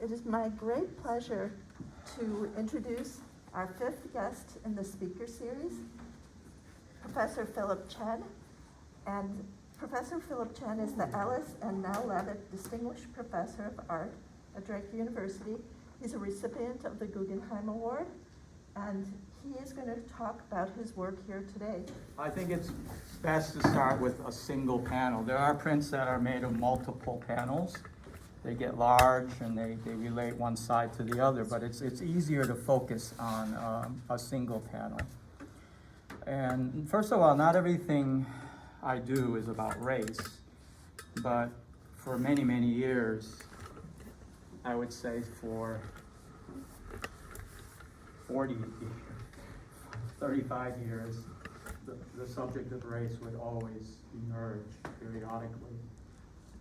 It is my great pleasure to introduce our fifth guest in the speaker series, Professor Phillip Chen. And Professor Phillip Chen is the Ellis and now Levitt Distinguished Professor of Art at Drake University. He's a recipient of the Guggenheim Award, and he is going to talk about his work here today. I think it's best to start with a single panel. There are prints that are made of multiple panels. They get large and they relate one side to the other, but it's easier to focus on a single panel. And first of all, not everything I do is about race, but for many, many years, I would say for 40 years, 35 years, the subject of race would always emerge periodically.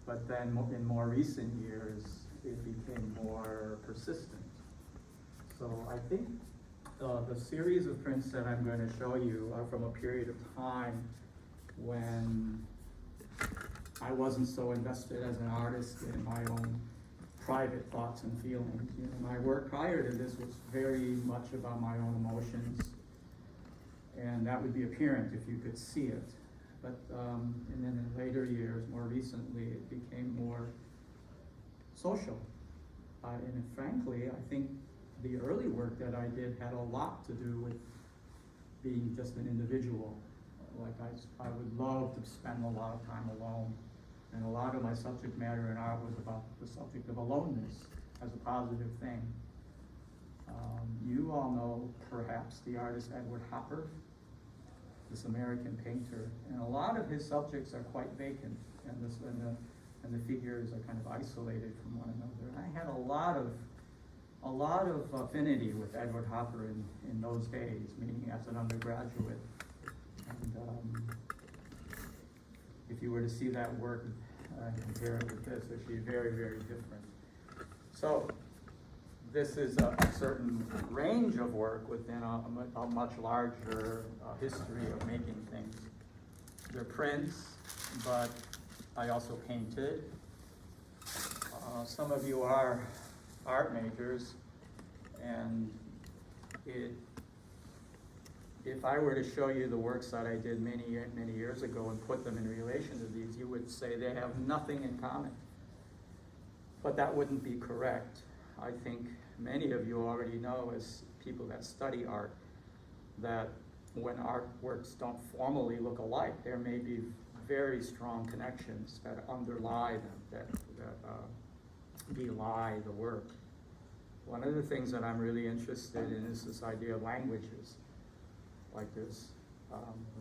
But then in more recent years, it became more persistent. So I think the series of prints that I'm going to show you are from a period of time when I wasn't so invested as an artist in my own private thoughts and feelings. You know, my work prior to this was very much about my own emotions, and that would be apparent if you could see it. But and then in later years, more recently, it became more social. And frankly, I think the early work that I did had a lot to do with being just an individual. Like I would love to spend a lot of time alone. And a lot of my subject matter in art was about the subject of aloneness as a positive thing. You all know perhaps the artist Edward Hopper, this American painter, and a lot of his subjects are quite vacant, and the figures are kind of isolated from one another. And I had a lot of affinity with Edward Hopper in those days, meaning as an undergraduate. And if you were to see that work and compare it with this, it'd be very, very different. So this is a certain range of work within a much larger history of making things. They're prints, but I also painted. Some of you are art majors, and if I were to show you the works that I did many years ago and put them in relation to these, you would say they have nothing in common. But that wouldn't be correct. I think many of you already know, as people that study art, that when artworks don't formally look alike, there may be very strong connections that underlie them, that belie the work. One of the things that I'm really interested in is this idea of languages. Like there's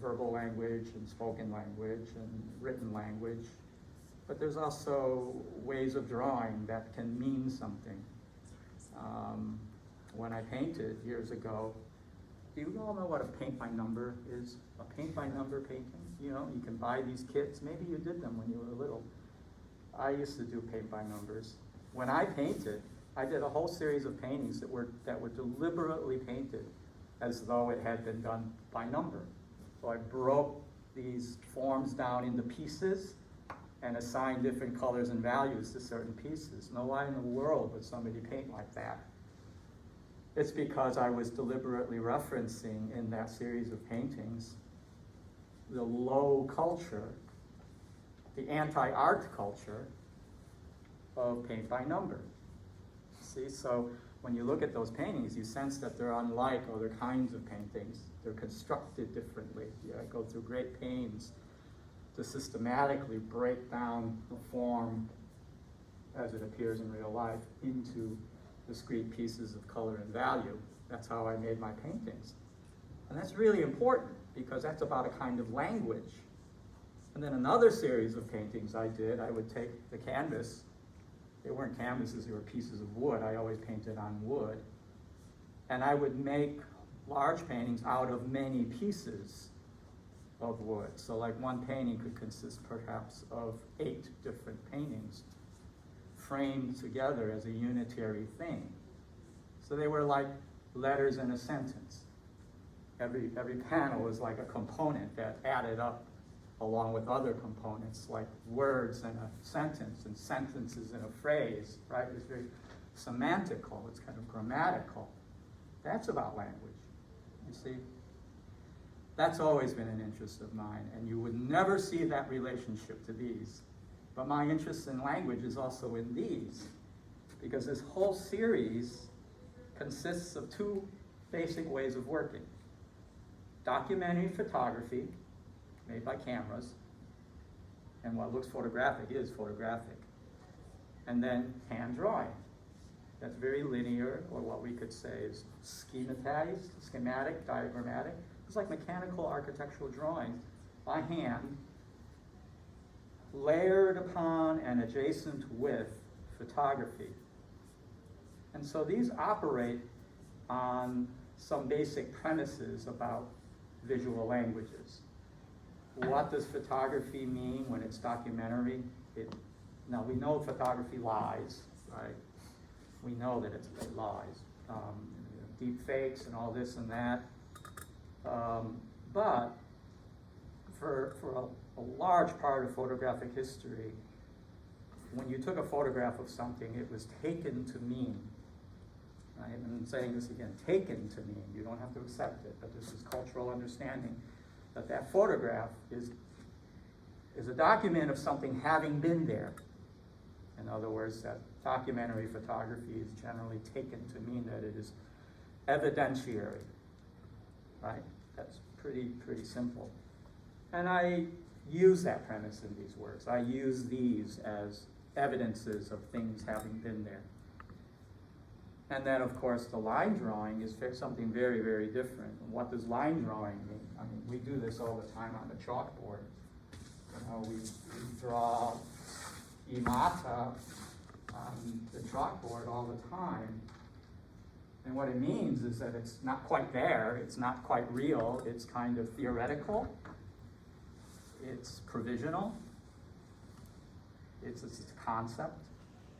verbal language and spoken language and written language, but there's also ways of drawing that can mean something. When I painted years ago, do you all know what a paint by number is? A paint by number painting? You know, you can buy these kits. Maybe you did them when you were little. I used to do paint by numbers. When I painted, I did a whole series of paintings that were deliberately painted as though it had been done by number. So I broke these forms down into pieces and assigned different colors and values to certain pieces. Now, why in the world would somebody paint like that? It's because I was deliberately referencing in that series of paintings the low culture, the anti-art culture of paint by number. See, so when you look at those paintings, you sense that they're unlike other kinds of paintings. They're constructed differently. I go through great pains to systematically break down the form as it appears in real life into discrete pieces of color and value. That's how I made my paintings. And that's really important because that's about a kind of language. And then another series of paintings I did, I would take the canvas. They weren't canvases, they were pieces of wood. I always painted on wood. And I would make large paintings out of many pieces of wood. So like one painting could consist perhaps of 8 different paintings framed together as a unitary thing. So they were like letters in a sentence. Every panel was like a component that added up along with other components like words in a sentence and sentences in a phrase, right? It was very semantical, it's kind of grammatical. That's about language, you see? That's always been an interest of mine, and you would never see that relationship to these. But my interest in language is also in these, because this whole series consists of two basic ways of working. Documentary photography, made by cameras, and what looks photographic is photographic. And then hand drawing. That's very linear, or what we could say is schematized, schematic, diagrammatic. It's like mechanical architectural drawing by hand, layered upon and adjacent with photography. And so these operate on some basic premises about visual languages. What does photography mean when it's documentary? Now we know photography lies, right? We know that it lies. Deep fakes and all this and that. But for a large part of photographic history, when you took a photograph of something, it was taken to mean. Right? And I'm saying this again, taken to mean. You don't have to accept it, but this is cultural understanding that that photograph is a document of something having been there. In other words, that documentary photography is generally taken to mean that it is evidentiary, right? That's pretty simple. And I use that premise in these works. I use these as evidences of things having been there. And then, of course, the line drawing is something very, very different. And what does line drawing mean? I mean, we do this all the time on the chalkboard. You know, we draw schemata on the chalkboard all the time. And what it means is that it's not quite there, it's not quite real, it's kind of theoretical, it's provisional, it's a concept,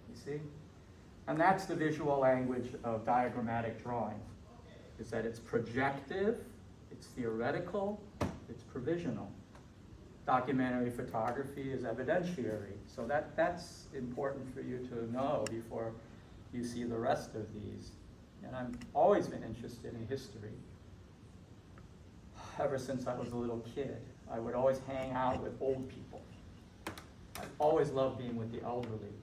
you see? And that's the visual language of diagrammatic drawing, is that it's projective, it's theoretical, it's provisional. Documentary photography is evidentiary. So that's important for you to know before you see the rest of these. And I've always been interested in history. Ever since I was a little kid, I would always hang out with old people. I always loved being with the elderly.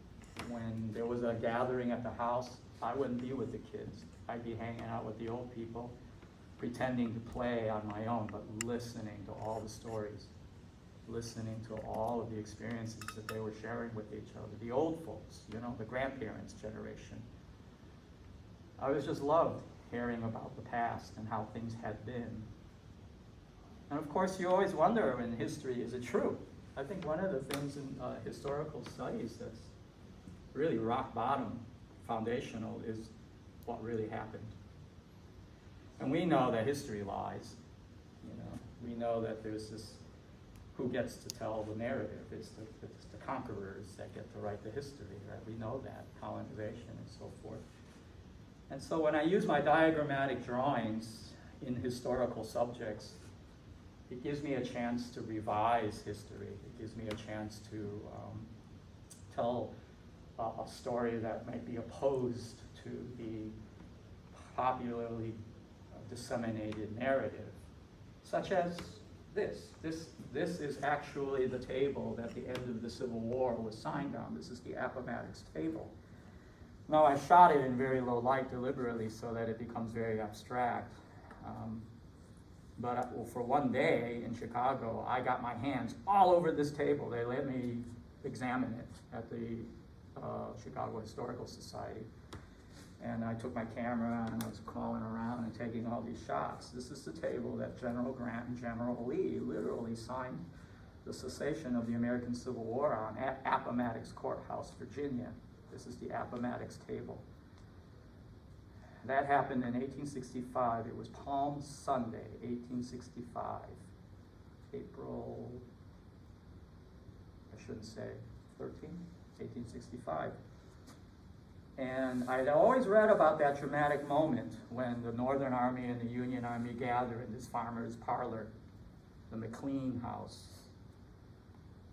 When there was a gathering at the house, I wouldn't be with the kids. I'd be hanging out with the old people, pretending to play on my own, but listening to all the stories, listening to all of the experiences that they were sharing with each other. The old folks, you know, the grandparents' generation. I was just loved hearing about the past and how things had been. And of course, you always wonder in history, is it true? I think one of the things in historical studies that's really rock bottom, foundational, is what really happened. And we know that history lies. You know, we know that there's this, who gets to tell the narrative? It's the conquerors that get to write the history, right? We know that, colonization and so forth. And so when I use my diagrammatic drawings in historical subjects, it gives me a chance to revise history. It gives me a chance to tell a story that might be opposed to the popularly disseminated narrative, such as this. This is actually the table that the end of the Civil War was signed on. This is the Appomattox table. Now, I shot it in very low light deliberately so that it becomes very abstract. But for one day in Chicago, I got my hands all over this table. They let me examine it at the Chicago Historical Society. And I took my camera and I was crawling around and taking all these shots. This is the table that General Grant and General Lee literally signed the cessation of the American Civil War on at Appomattox Courthouse, Virginia. This is the Appomattox table. That happened in 1865. It was Palm Sunday, 1865. April, I shouldn't say 13, 1865. And I'd always read about that dramatic moment when the Northern Army and the Union Army gathered in this farmer's parlor, the McLean house.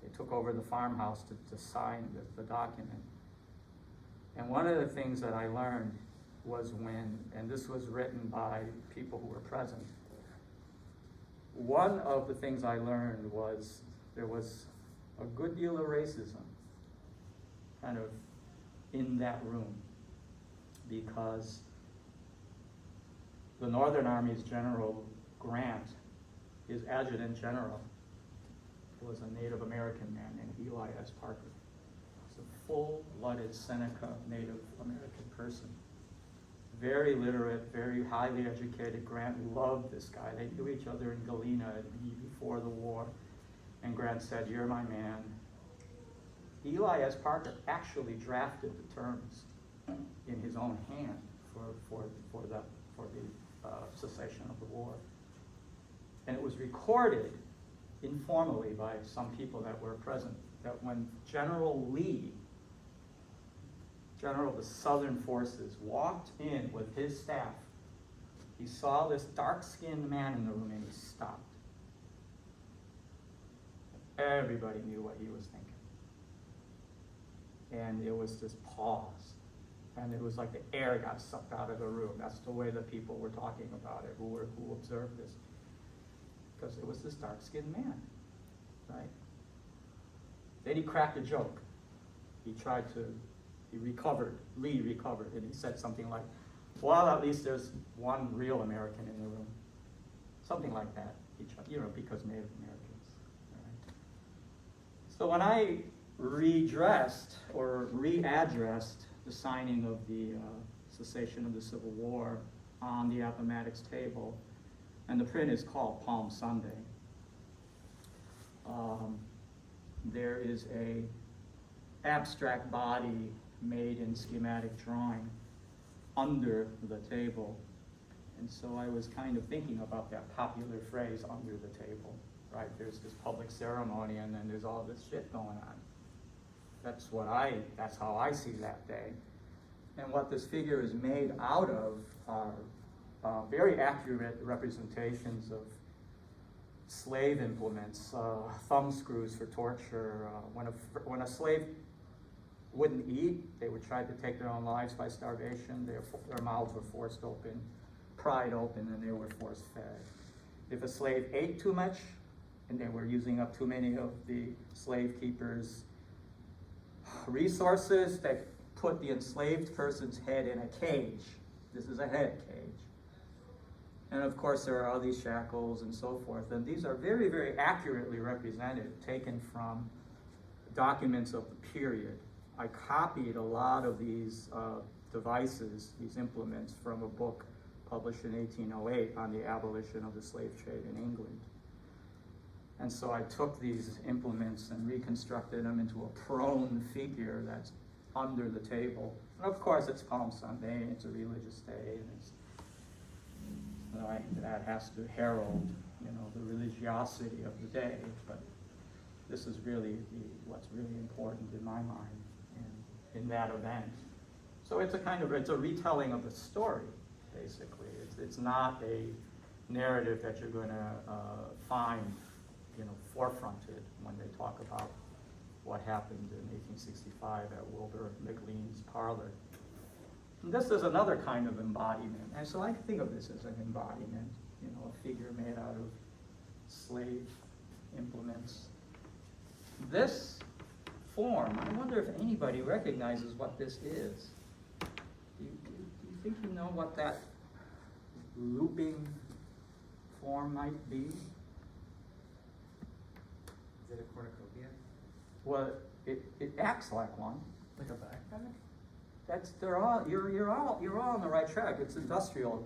They took over the farmhouse to sign the document. And one of the things that I learned was when, and this was written by people who were present, one of the things I learned was there was a good deal of racism kind of in that room, because the Northern Army's General Grant, his adjutant general, was a Native American man named Eli S. Parker. He's a full-blooded Seneca Native American person. Very literate, very highly educated. Grant loved this guy. They knew each other in Galena before the war. And Grant said, "You're my man." Eli S. Parker actually drafted the terms in his own hand for the cessation of the war. And it was recorded informally by some people that were present, that when General Lee, General of the Southern Forces, walked in with his staff, he saw this dark-skinned man in the room and he stopped. Everybody knew what he was thinking. And it was this pause. And it was like the air got sucked out of the room. That's the way the people were talking about it, who observed this. Because it was this dark-skinned man, right? Then he cracked a joke. Lee recovered, and he said something like, "Well, at least there's one real American in the room." Something like that, because Native Americans, right? So when I readdressed the signing of the cessation of the Civil War on the Appomattox table, and the print is called Palm Sunday. There is a abstract body made in schematic drawing under the table. And so I was kind of thinking about that popular phrase, under the table, right? There's this public ceremony and then there's all this shit going on. That's how I see that day. And what this figure is made out of are very accurate representations of slave implements, thumb screws for torture. When a slave wouldn't eat, they would try to take their own lives by starvation. Their mouths were forced open, pried open, and they were force fed. If a slave ate too much, and they were using up too many of the slave keepers' resources, they put the enslaved person's head in a cage. This is a head cage. And of course there are all these shackles and so forth. And these are very, very accurately represented, taken from documents of the period. I copied a lot of these devices, these implements, from a book published in 1808 on the abolition of the slave trade in England. And so I took these implements and reconstructed them into a prone figure that's under the table. And of course it's Palm Sunday, and it's a religious day, and that has to herald, the religiosity of the day. But this is really what's really important in my mind in that event. So it's a retelling of the story, basically. It's not a narrative that you're going to find, forefronted when they talk about what happened in 1865 at Wilbur McLean's parlor. And this is another kind of embodiment. And so I think of this as an embodiment, a figure made out of slave implements. This form, I wonder if anybody recognizes what this is. Do you think you know what that looping form might be? Is it a cornucopia? Well, it acts like one. Like a backpack? You're all on the right track. It's industrial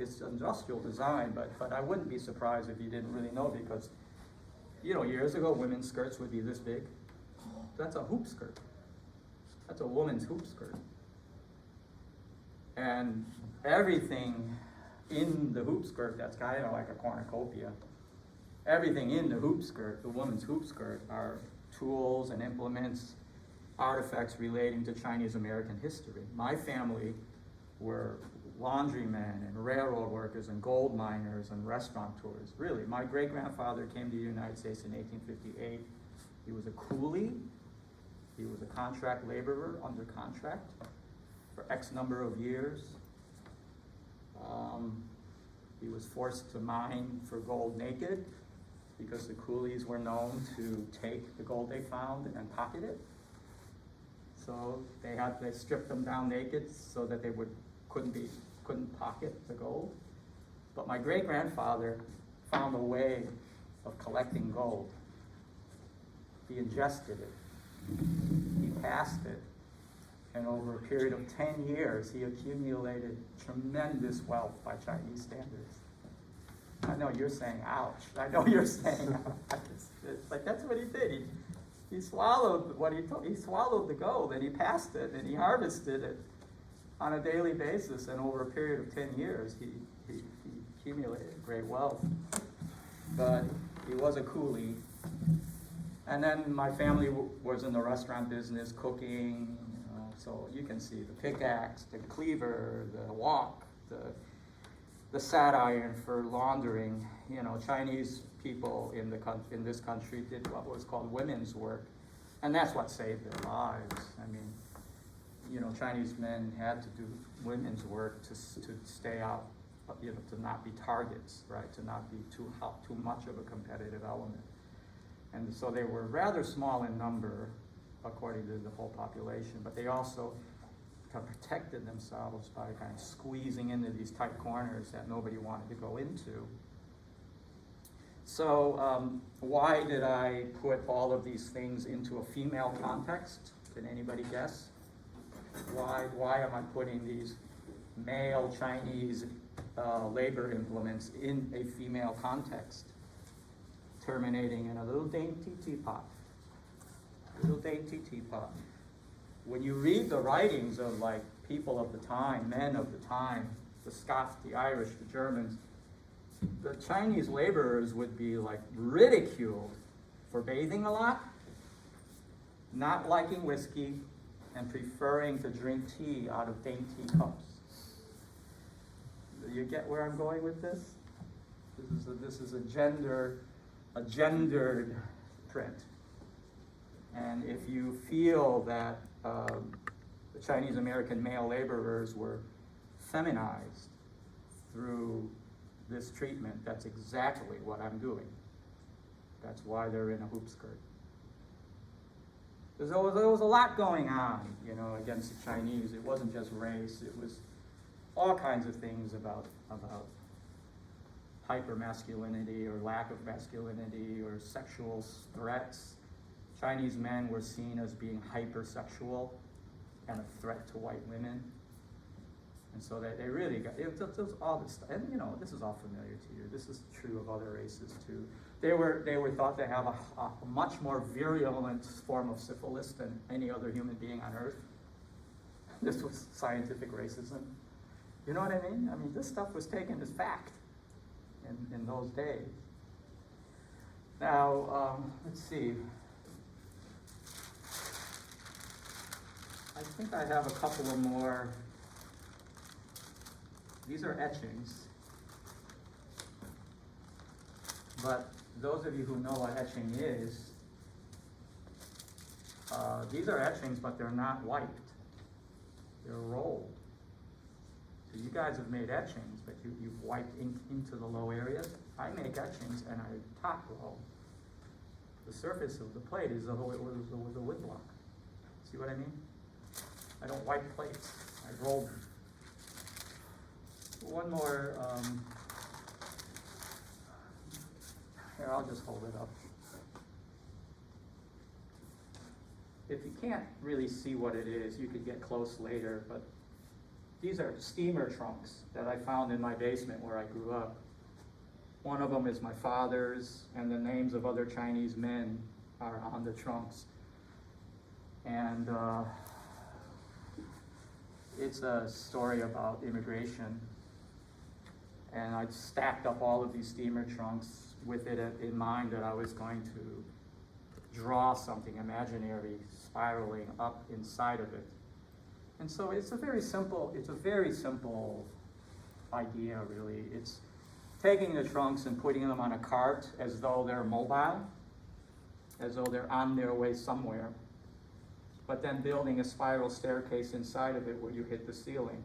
design, but I wouldn't be surprised if you didn't really know, because years ago women's skirts would be this big. That's a hoop skirt. That's a woman's hoop skirt. And everything in the hoop skirt, that's kind of like a cornucopia. Everything in the hoop skirt, the woman's hoop skirt, are tools and implements, artifacts relating to Chinese American history. My family were laundrymen and railroad workers and gold miners and restaurateurs. Really, my great-grandfather came to the United States in 1858. He was a coolie. He was a contract laborer under contract for X number of years. He was forced to mine for gold naked because the coolies were known to take the gold they found and pocket it. So they stripped them down naked so that they couldn't pocket the gold. But my great-grandfather found a way of collecting gold. He ingested it, he passed it, and over a period of 10 years, he accumulated tremendous wealth by Chinese standards. I know you're saying, ouch. I know you're saying, ouch. It's like, that's what he did. He swallowed he swallowed the gold, and he passed it, and he harvested it on a daily basis, and over a period of 10 years, he accumulated great wealth. But he was a coolie. And then my family was in the restaurant business, cooking, so you can see the pickaxe, the cleaver, the wok, the sat iron for laundering. Chinese people in this country did what was called women's work, and that's what saved their lives. I mean, Chinese men had to do women's work to stay out, to not be targets, right? To not be too much of a competitive element. And so they were rather small in number, according to the whole population, but they also kind of protected themselves by kind of squeezing into these tight corners that nobody wanted to go into. So why did I put all of these things into a female context? Can anybody guess? Why am I putting these male Chinese labor implements in a female context? Terminating in a little dainty teapot. Little dainty teapot. When you read the writings of like people of the time, men of the time, the Scots, the Irish, the Germans, the Chinese laborers would be like ridiculed for bathing a lot, not liking whiskey, and preferring to drink tea out of dainty cups. You get where I'm going with this? This is a gendered print. And if you feel that the Chinese American male laborers were feminized through this treatment, that's exactly what I'm doing. That's why they're in a hoop skirt. There was a lot going on, against the Chinese. It wasn't just race. It was all kinds of things about hypermasculinity or lack of masculinity or sexual threats. Chinese men were seen as being hypersexual and a threat to white women. And so they really got, it was all this stuff. And this is all familiar to you. This is true of other races too. They were thought to have a much more virulent form of syphilis than any other human being on earth. This was scientific racism. You know what I mean? I mean, this stuff was taken as fact in those days. Now, let's see. I think I have a couple of more. These are etchings. But those of you who know what etching is, these are etchings, but they're not wiped. They're rolled. So you guys have made etchings, but you've wiped ink into the low areas. I make etchings and I top roll. The surface of the plate is as though it was a wood block. See what I mean? I don't wipe plates. I roll them. One more. Here, I'll just hold it up. If you can't really see what it is, you could get close later, but these are steamer trunks that I found in my basement where I grew up. One of them is my father's, and the names of other Chinese men are on the trunks. And it's a story about immigration. And I stacked up all of these steamer trunks with it in mind that I was going to draw something imaginary spiraling up inside of it. And so it's a very simple idea, really. It's taking the trunks and putting them on a cart as though they're mobile, as though they're on their way somewhere. but then building a spiral staircase inside of it where you hit the ceiling.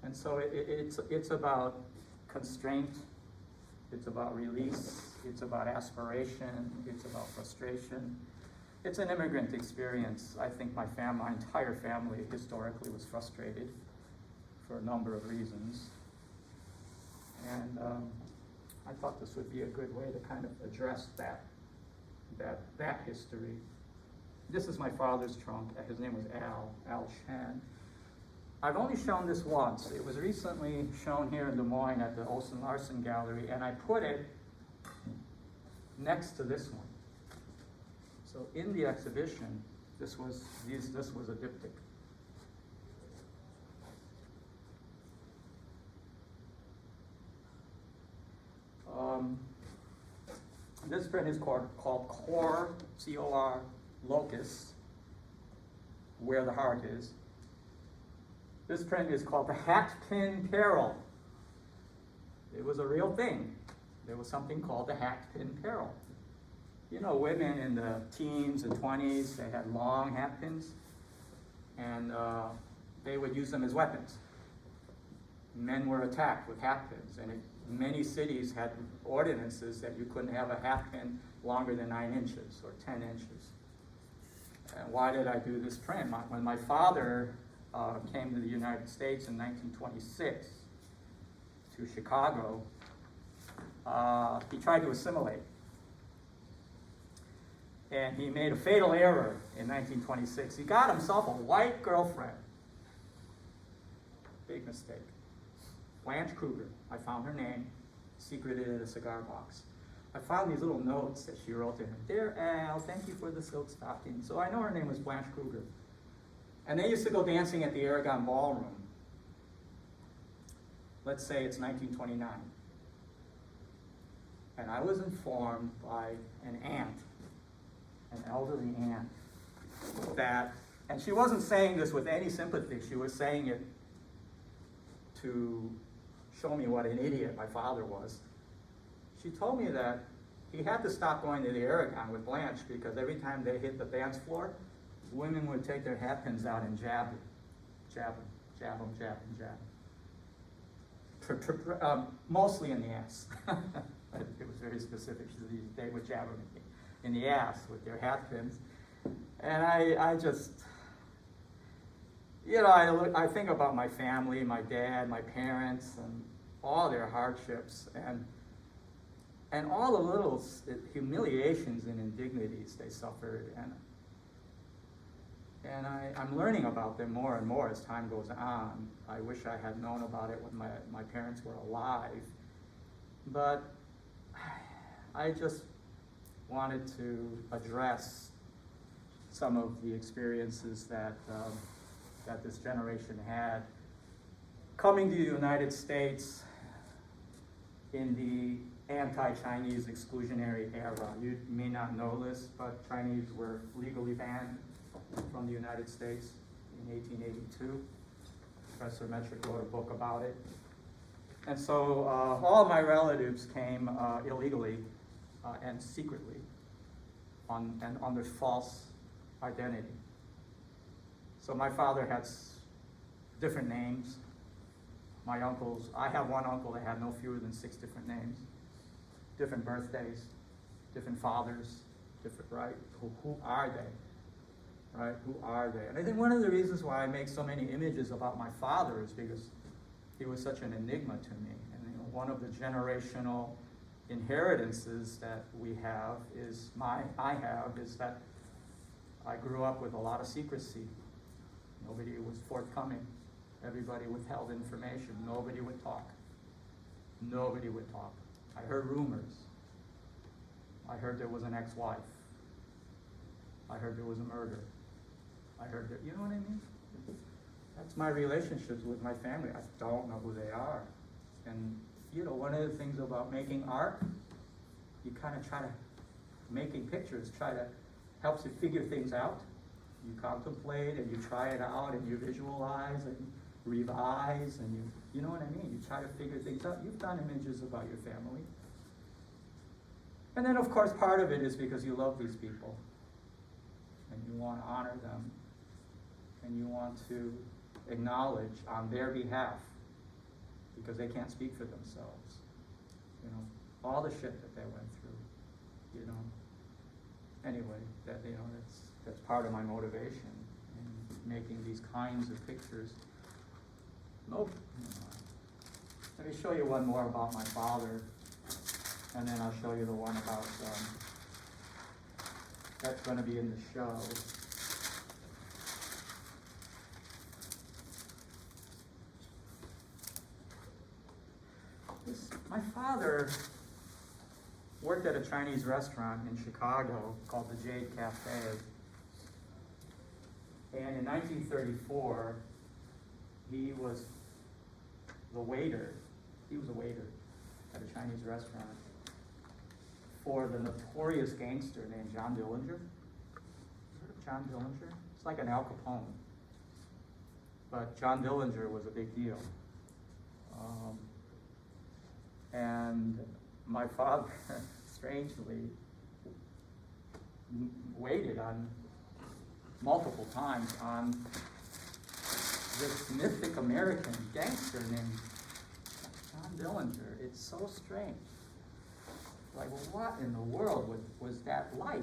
And so it's about constraint, it's about release, it's about aspiration, it's about frustration. It's an immigrant experience. I think my entire family historically was frustrated for a number of reasons. And I thought this would be a good way to kind of address that history. This is my father's trunk. His name was Al Chen. I've only shown this once. It was recently shown here in Des Moines at the Olsen Larsen Gallery, and I put it next to this one. So in the exhibition, this was a diptych. This print is called Core, C-O-R, Locus, where the heart is. This print is called the Hat Pin Peril. It was a real thing. There was something called the Hat Pin Peril. You know, women in the teens and 20s, they had long hat pins, and they would use them as weapons. Men were attacked with hat pins, and many cities had ordinances that you couldn't have a hat pin longer than 9 inches or 10 inches. And why did I do this print? When my father came to the United States in 1926 to Chicago, he tried to assimilate. And he made a fatal error in 1926. He got himself a white girlfriend. Big mistake. Blanche Kruger. I found her name, secreted in a cigar box. I found these little notes that she wrote to him. Dear Al, thank you for the silk stocking. So I know her name was Blanche Kruger. And they used to go dancing at the Aragon Ballroom. Let's say it's 1929. And I was informed by an aunt, an elderly aunt, that, and she wasn't saying this with any sympathy, she was saying it to show me what an idiot my father was. She told me that he had to stop going to the Aragon with Blanche because every time they hit the dance floor, women would take their hat pins out and jab them. Jab them, jab them, jab them, jab them. Mostly in the ass. It was very specific. They would jab them in the ass with their hat pins. And I just, you know, I think about my family, my dad, my parents, and all their hardships, and all the little humiliations and indignities they suffered. And I'm learning about them more and more as time goes on. I wish I had known about it when my parents were alive. But I just wanted to address some of the experiences that this generation had. Coming to the United States in the anti-Chinese exclusionary era. You may not know this, but Chinese were legally banned from the United States in 1882. Professor Metrick wrote a book about it. And so all my relatives came illegally and secretly and under false identity. So my father had different names. My uncles, I have one uncle that had no fewer than 6 different names, different birthdays, different fathers, different, right? Who are they? Right? Who are they? And I think one of the reasons why I make so many images about my father is because he was such an enigma to me. And you know, one of the generational inheritances that we have is that I grew up with a lot of secrecy. Nobody was forthcoming. Everybody withheld information. Nobody would talk. Nobody would talk. I heard rumors. I heard there was an ex-wife. I heard there was a murder. I heard that, you know what I mean? That's my relationships with my family. I don't know who they are. And, you know, one of the things about making art, you kind of try to, making pictures, helps you figure things out. You contemplate and you try it out and you visualize and revise and you know what I mean? You try to figure things out. You've done images about your family. And then of course part of it is because you love these people and you want to honor them and you want to acknowledge on their behalf, because they can't speak for themselves, you know, all the shit that they went through, you know. Anyway, that's part of my motivation in making these kinds of pictures. Nope. Let me show you one more about my father, and then I'll show you the one about, that's going to be in the show. My father worked at a Chinese restaurant in Chicago called the Jade Cafe. And in 1934, he was a waiter at a Chinese restaurant for the notorious gangster named John Dillinger. Heard of John Dillinger? It's like an Al Capone. But John Dillinger was a big deal. And my father, strangely, waited on multiple times on this mythic American gangster named John Dillinger. It's so strange. Like, well, what in the world was that like?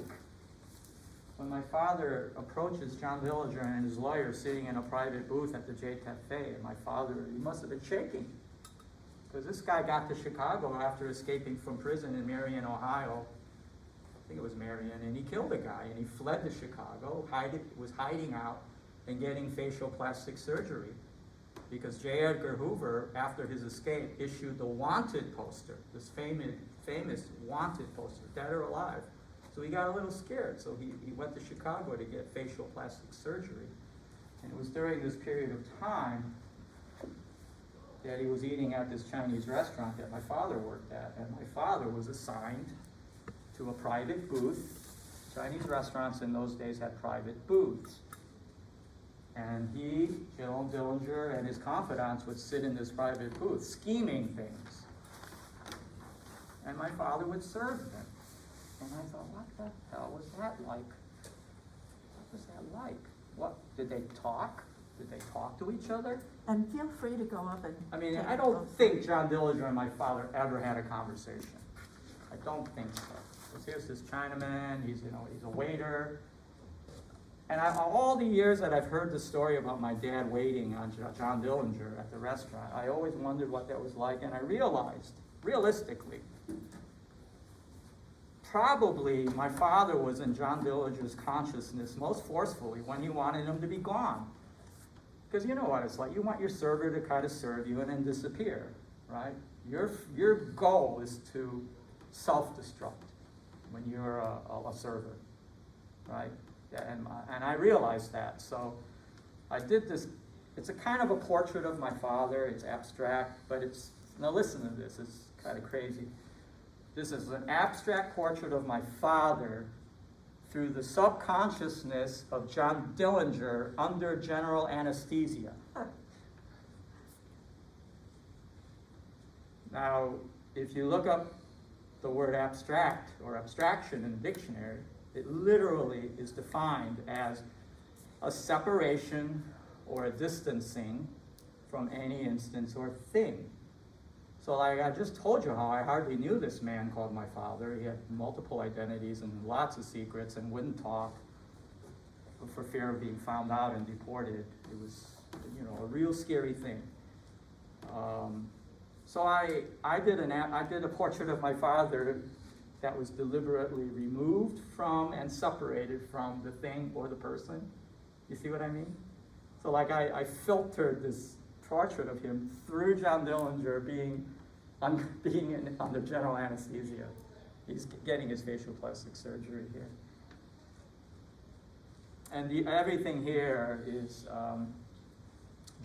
When my father approaches John Dillinger and his lawyer sitting in a private booth at the Jade Cafe, and my father, he must have been shaking. Because this guy got to Chicago after escaping from prison in Marion, Ohio. I think it was Marion, and he killed a guy, and he fled to Chicago, was hiding out and getting facial plastic surgery. Because J. Edgar Hoover, after his escape, issued the wanted poster, this famous wanted poster, dead or alive. So he got a little scared, so he went to Chicago to get facial plastic surgery. And it was during this period of time that he was eating at this Chinese restaurant that my father worked at, and my father was assigned to a private booth. Chinese restaurants in those days had private booths. And he, Joe Dillinger, and his confidants would sit in this private booth, scheming things. And my father would serve them. And I thought, what the hell was that like? What was that like? What, did they talk? Did they talk to each other? And feel free to go up and. I mean, take I a don't close think look. John Dillinger and my father ever had a conversation. I don't think so. Because here's this Chinaman, he's a waiter. And all the years that I've heard the story about my dad waiting on John Dillinger at the restaurant, I always wondered what that was like, and I realized, realistically, probably my father was in John Dillinger's consciousness most forcefully when he wanted him to be gone. Because you know what it's like. You want your server to kind of serve you and then disappear, right? Your goal is to self-destruct when you're a server, right? And I realized that. So I did this. It's a kind of a portrait of my father. It's abstract, but it's, now listen to this. It's kind of crazy. This is an abstract portrait of my father through the subconsciousness of John Dillinger under general anesthesia. Now, if you look up the word abstract or abstraction in the dictionary, it literally is defined as a separation or a distancing from any instance or thing. So like I just told you how I hardly knew this man called my father. He had multiple identities and lots of secrets and wouldn't talk for fear of being found out and deported. It was, a real scary thing. So I did a portrait of my father that was deliberately removed from and separated from the thing or the person. You see what I mean? So like I filtered this portrait of him through John Dillinger being under general anesthesia. He's getting his facial plastic surgery here. And everything here is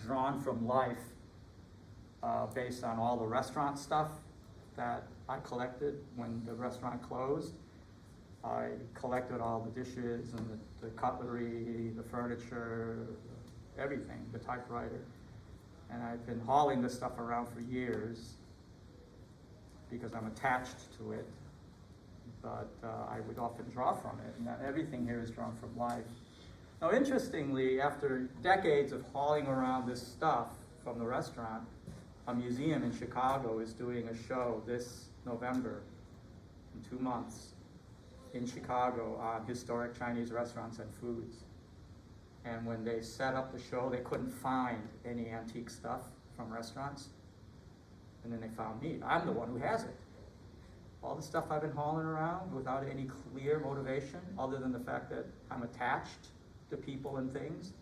drawn from life based on all the restaurant stuff that I collected when the restaurant closed. I collected all the dishes and the cutlery, the furniture, everything, the typewriter. And I've been hauling this stuff around for years because I'm attached to it. But I would often draw from it. And everything here is drawn from life. Now, interestingly, after decades of hauling around this stuff from the restaurant, a museum in Chicago is doing a show this November, in 2 months, in Chicago on historic Chinese restaurants and foods. And when they set up the show, they couldn't find any antique stuff from restaurants. And then they found me. I'm the one who has it. All the stuff I've been hauling around without any clear motivation, other than the fact that I'm attached to people and things.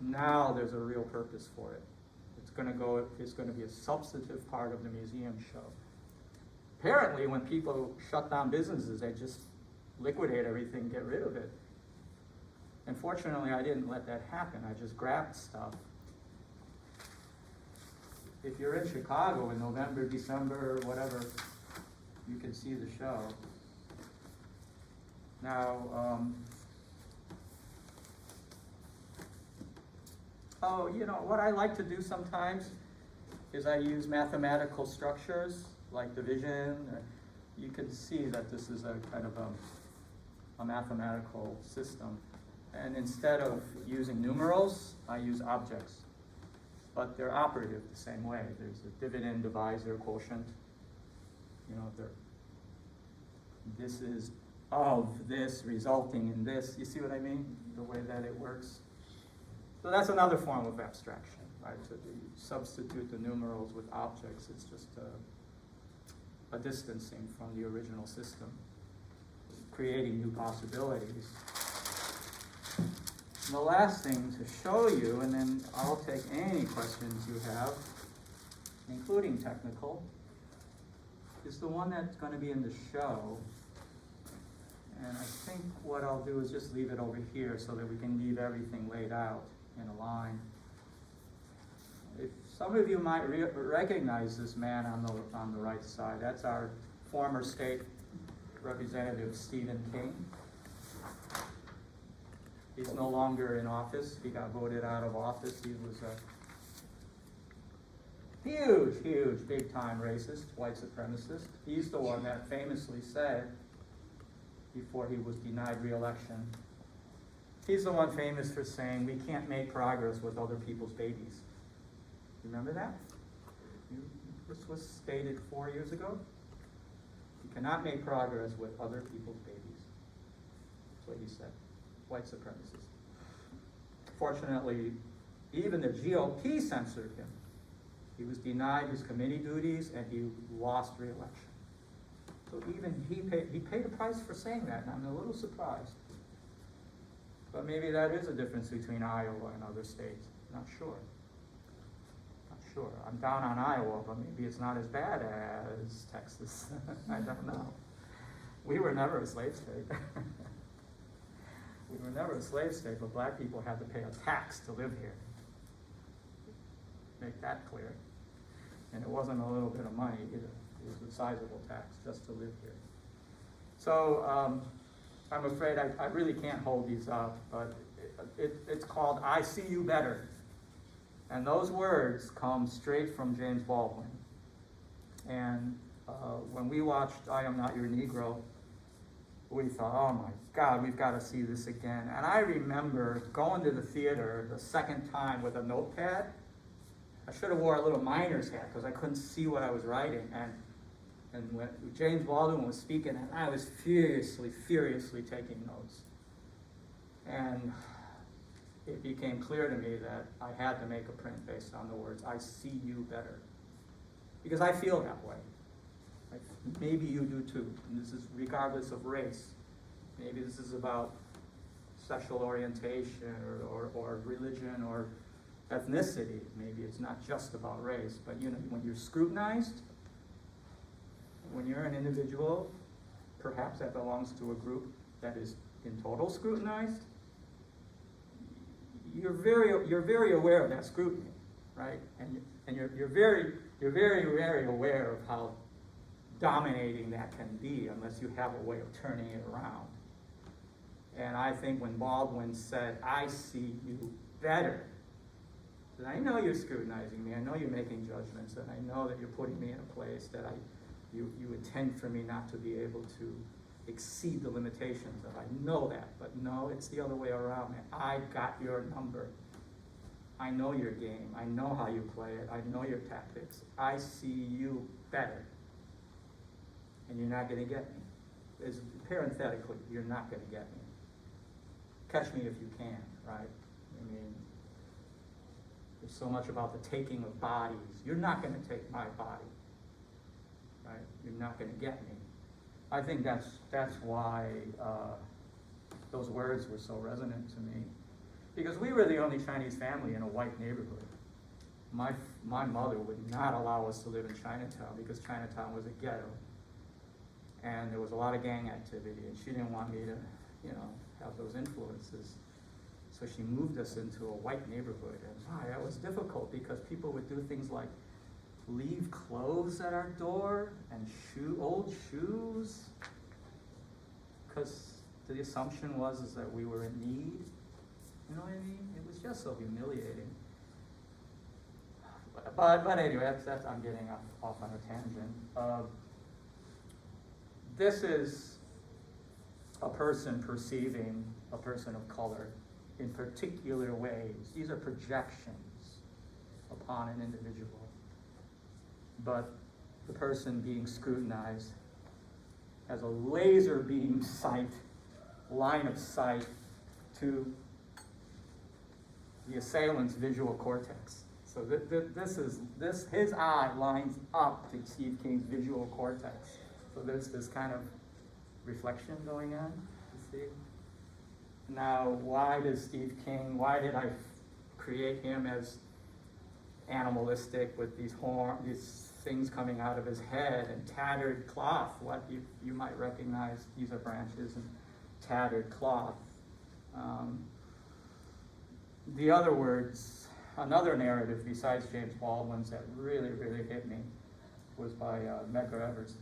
Now there's a real purpose for it. It's going to be a substantive part of the museum show. Apparently, when people shut down businesses, they just liquidate everything, get rid of it. And fortunately, I didn't let that happen. I just grabbed stuff. If you're in Chicago in November, December, whatever, you can see the show. Now, what I like to do sometimes is I use mathematical structures like division. You can see that this is a kind of a mathematical system. And instead of using numerals, I use objects. But they're operative the same way. There's a dividend, divisor, quotient. This is of this resulting in this. You see what I mean? The way that it works. So that's another form of abstraction, right? So you substitute the numerals with objects. It's just a distancing from the original system, creating new possibilities. And the last thing to show you, and then I'll take any questions you have, including technical, is the one that's going to be in the show. And I think what I'll do is just leave it over here so that we can leave everything laid out in a line. If some of you might recognize this man on the right side, that's our former state representative, Stephen King. He's no longer in office. He got voted out of office. He was a huge, big-time racist, white supremacist. He's the one that famously said, before he was denied re-election, he's the one famous for saying, we can't make progress with other people's babies. Remember that? This was stated 4 years ago. You cannot make progress with other people's babies. That's what he said. White supremacist. Fortunately, even the GOP censored him. He was denied his committee duties and he lost re-election. So even he paid a price for saying that, and I'm a little surprised. But maybe that is a difference between Iowa and other states. Not sure. I'm down on Iowa, but maybe it's not as bad as Texas. I don't know. We were never a slave state. We were never a slave state, but black people had to pay a tax to live here. Make that clear. And it wasn't a little bit of money either. It was a sizable tax just to live here. So I'm afraid I really can't hold these up, but it's called I See You Better. And those words come straight from James Baldwin. And when we watched I Am Not Your Negro, we thought, oh my God, we've got to see this again. And I remember going to the theater the second time with a notepad. I should have wore a little miner's hat because I couldn't see what I was writing. And when James Baldwin was speaking, and I was furiously taking notes. And it became clear to me that I had to make a print based on the words, I see you better. Because I feel that way. Maybe you do too. And this is regardless of race. Maybe this is about sexual orientation or religion or ethnicity. Maybe it's not just about race. But when you're scrutinized, when you're an individual, perhaps that belongs to a group that is in total scrutinized, you're very aware of that scrutiny, right? And you're very aware of how dominating that can be unless you have a way of turning it around. And I think when Baldwin said, I see you better, that I know you're scrutinizing me, I know you're making judgments, and I know that you're putting me in a place that you intend for me not to be able to exceed the limitations of. I know that, but no, it's the other way around, man. I got your number. I know your game. I know how you play it. I know your tactics. I see you better. And you're not going to get me. Parenthetically, you're not going to get me. Catch me if you can, right? I mean, there's so much about the taking of bodies. You're not going to take my body, right? You're not going to get me. I think that's why those words were so resonant to me, because we were the only Chinese family in a white neighborhood. My mother would not allow us to live in Chinatown because Chinatown was a ghetto, and there was a lot of gang activity, and she didn't want me to, have those influences. So she moved us into a white neighborhood, and that was difficult because people would do things like leave clothes at our door and old shoes, because the assumption was that we were in need. You know what I mean? It was just so humiliating. But anyway, that's I'm getting off on a tangent. This is a person perceiving a person of color in particular ways. These are projections upon an individual. But the person being scrutinized has a laser beam line of sight to the assailant's visual cortex. So his eye lines up to Steve King's visual cortex. So there's this kind of reflection going on, you see? Now, why did I create him as animalistic with these things coming out of his head and tattered cloth? What you might recognize, these are branches and tattered cloth. Another narrative besides James Baldwin's that really, really hit me was by Medgar Evers.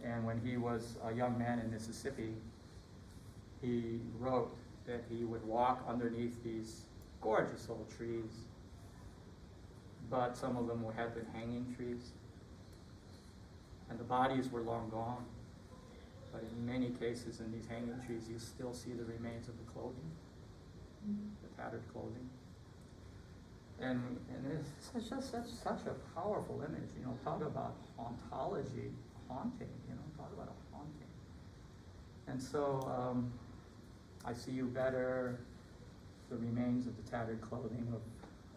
And when he was a young man in Mississippi, he wrote that he would walk underneath these gorgeous old trees, but some of them had been hanging trees, and the bodies were long gone. But in many cases in these hanging trees, you still see the remains of the clothing, the tattered clothing. And it's just such a powerful image, talk about ontology, haunting, talk about a haunting. And so I see you better, the remains of the tattered clothing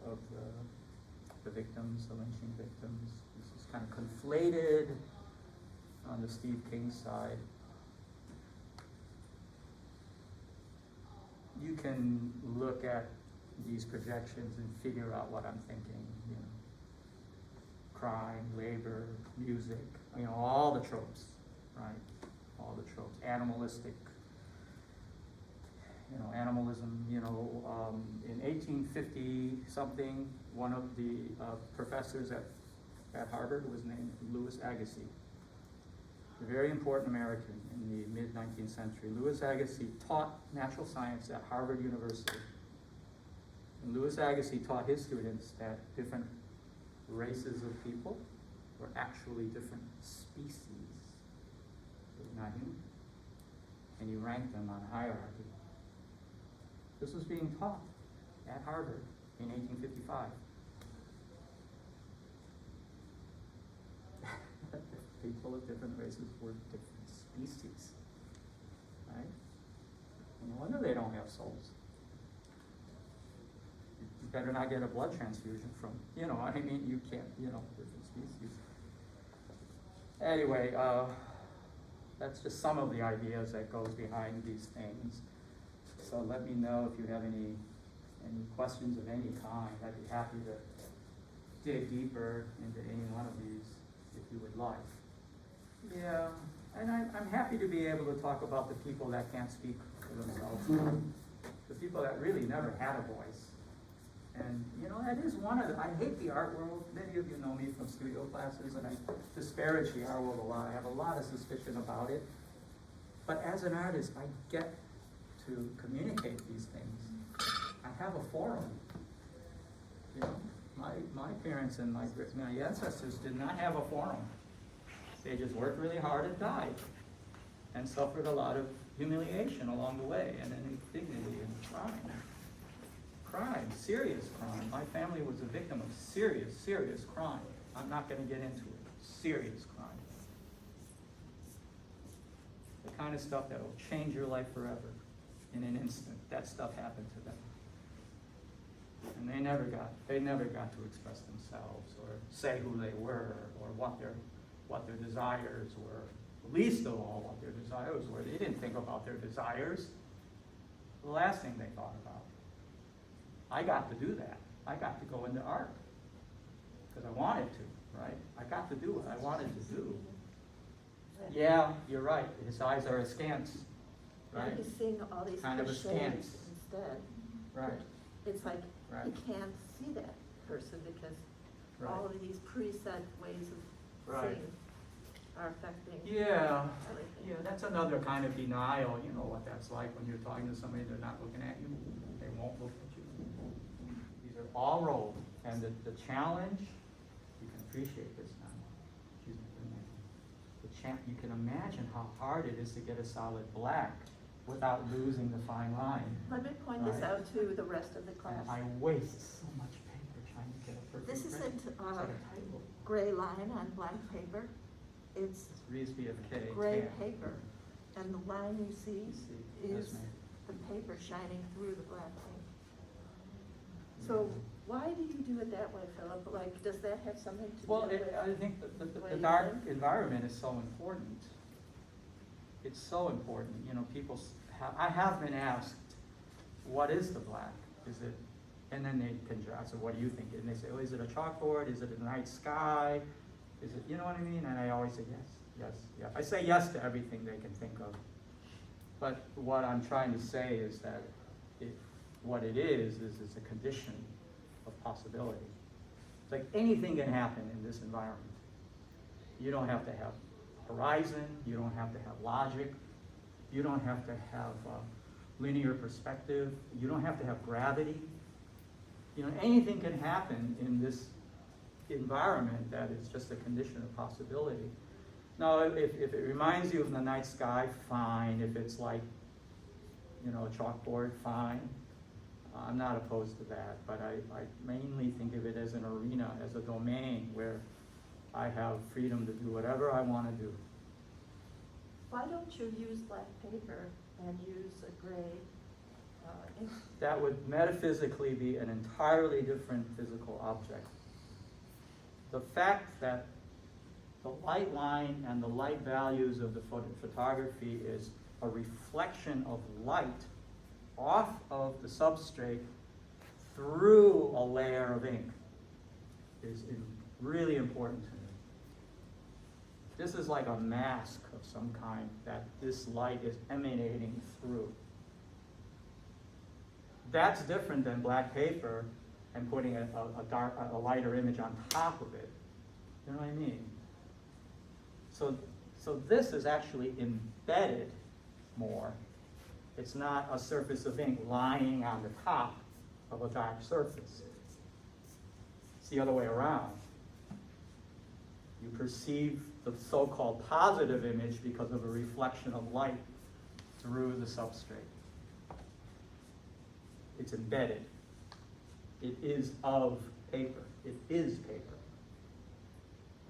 of the victims, the lynching victims. This is kind of conflated on the Steve King side. You can look at these projections and figure out what I'm thinking, crime, labor, music, all the tropes, right? All the tropes, animalistic, animalism, in 1850 something, one of the professors at Harvard was named Louis Agassiz, a very important American in the mid-19th century. Louis Agassiz taught natural science at Harvard University. And Louis Agassiz taught his students that different races of people were actually different species, not human. And you rank them on hierarchy. This was being taught at Harvard in 1855. People of different races were different species, right? No wonder they don't have souls. You better not get a blood transfusion from, you can't, different species. Anyway, that's just some of the ideas that goes behind these things. So let me know if you have any questions of any kind. I'd be happy to dig deeper into any one of these if you would like. Yeah, and I'm happy to be able to talk about the people that can't speak for themselves, the people that really never had a voice. And, that is one of the, I hate the art world. Many of you know me from studio classes, and I disparage the art world a lot. I have a lot of suspicion about it. But as an artist, I get to communicate these things. I have a forum. My parents and my ancestors did not have a forum. They just worked really hard and died. and suffered a lot of humiliation along the way, and indignity and crime, serious crime. My family was a victim of serious, serious crime. I'm not going to get into it. Serious crime. The kind of stuff that will change your life forever in an instant. That stuff happened to them. And they never got to express themselves or say who they were or what their desires were. Least of all, what their desires were. They didn't think about their desires. The last thing they thought about. I got to do that. I got to go into art because I wanted to, right? I got to do what I wanted to do. Yeah, you're right. His eyes are askance, right? And he's seeing all these Kind of cliches askance. instead. Right. It's like Right. you can't see that person because Right. all of these preset ways of Right. seeing are affecting Yeah, everything. yeah, that's another kind of denial. You know what that's like when you're talking to somebody, they're not looking at you. They won't look at you. These are all rolled. And the challenge, you can appreciate this now. Excuse me. You can imagine how hard it is to get a solid black without losing the fine line. Let me point this Right. out to the rest of the class. And I waste so much paper trying to get a perfect This print. isn't It's like a title. gray line on blank paper. It's It's Reesby of K. gray tan. paper. And the line you see You see, yes, is ma'am. the paper shining through the black ink. So why do you do it that way, Philip? Like, does that have something to do Well, with? I think what the you dark think? environment is so important. It's so important. You know, I have been asked, what is the black? Is it, and then they can, I said, what do you think? And they say, oh, is it a chalkboard? Is it a night sky? Is it, you know what I mean? And I always say yes, yes, yeah. I say yes to everything they can think of. But what I'm trying to say is that what it is it's a condition of possibility. It's like anything can happen in this environment. You don't have to have horizon, you don't have to have logic, you don't have to have linear perspective, you don't have to have gravity. You know, anything can happen in this environment that is just a condition of possibility. Now, if it reminds you of the night sky, fine. If it's like, you know, a chalkboard, fine. I'm not opposed to that, but I mainly think of it as an arena, as a domain where I have freedom to do whatever I want to do. Why don't you use black paper and use a gray ink? That would metaphysically be an entirely different physical object. The fact that the light line and the light values of the photography is a reflection of light off of the substrate through a layer of ink is really important to me. This is like a mask of some kind that this light is emanating through. That's different than black paper and putting a lighter image on top of it. You know what I mean? So this is actually embedded more. It's not a surface of ink lying on the top of a dark surface. It's the other way around. You perceive the so-called positive image because of a reflection of light through the substrate. It's embedded. It is of paper. It is paper.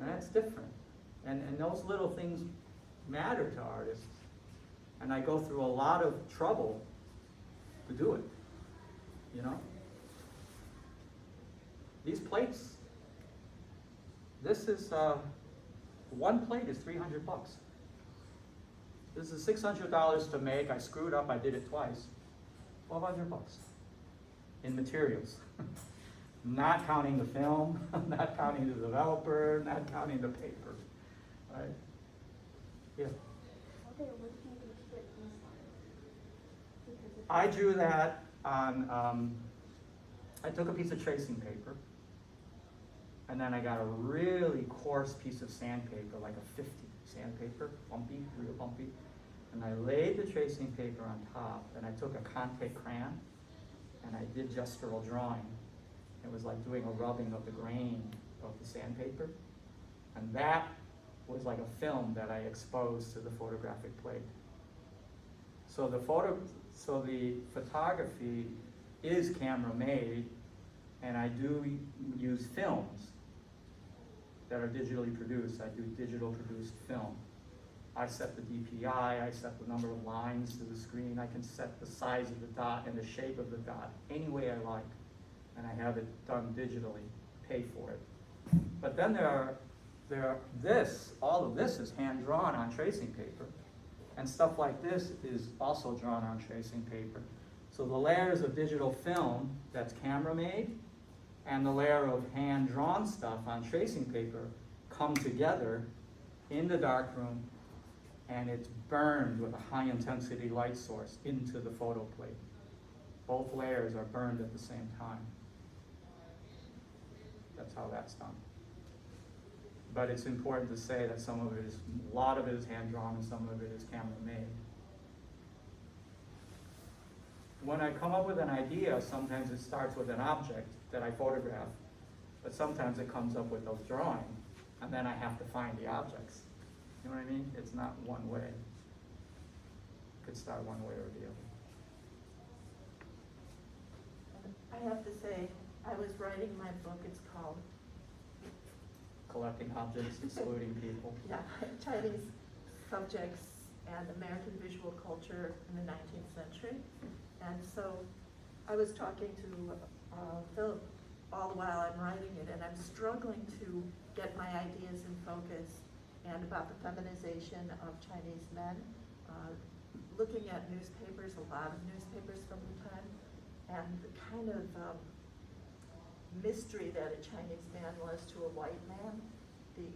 And that's different. And those little things matter to artists. And I go through a lot of trouble to do it, you know? These plates, this is, one plate is $300. This is $600 to make. I screwed up, I did it twice. $1,200 in materials. Not counting the film, not counting the developer, not counting the paper, right? Yeah. Okay, where do you get this line? I drew that on, I took a piece of tracing paper, and then I got a really coarse piece of sandpaper, like a 50 sandpaper, bumpy, real bumpy, and I laid the tracing paper on top, and I took a Conte crayon, and I did gestural drawing. It was like doing a rubbing of the grain of the sandpaper, and that was like a film that I exposed to the photographic plate. So the photography is camera made, and I do use films that are digitally produced. I do digital produced film. I set the DPI, I set the number of lines to the screen, I can set the size of the dot and the shape of the dot any way I like, and I have it done digitally, pay for it. But then all of this is hand drawn on tracing paper, and stuff like this is also drawn on tracing paper. So the layers of digital film that's camera made and the layer of hand drawn stuff on tracing paper come together in the darkroom, and it's burned with a high intensity light source into the photo plate. Both layers are burned at the same time. That's how that's done. But it's important to say that a lot of it is hand drawn and some of it is camera made. When I come up with an idea, sometimes it starts with an object that I photograph, but sometimes it comes up with a drawing, and then I have to find the objects. You know what I mean? It's not one way. It could start one way or the other. I have to say, I was writing my book, it's called Collecting Objects, Excluding People. Yeah, Chinese Subjects and American Visual Culture in the 19th Century. And so I was talking to Philip all the while I'm writing it, and I'm struggling to get my ideas in focus and about the feminization of Chinese men. Looking at newspapers, a lot of newspapers from the time, and the kind of mystery that a Chinese man was to a white man, the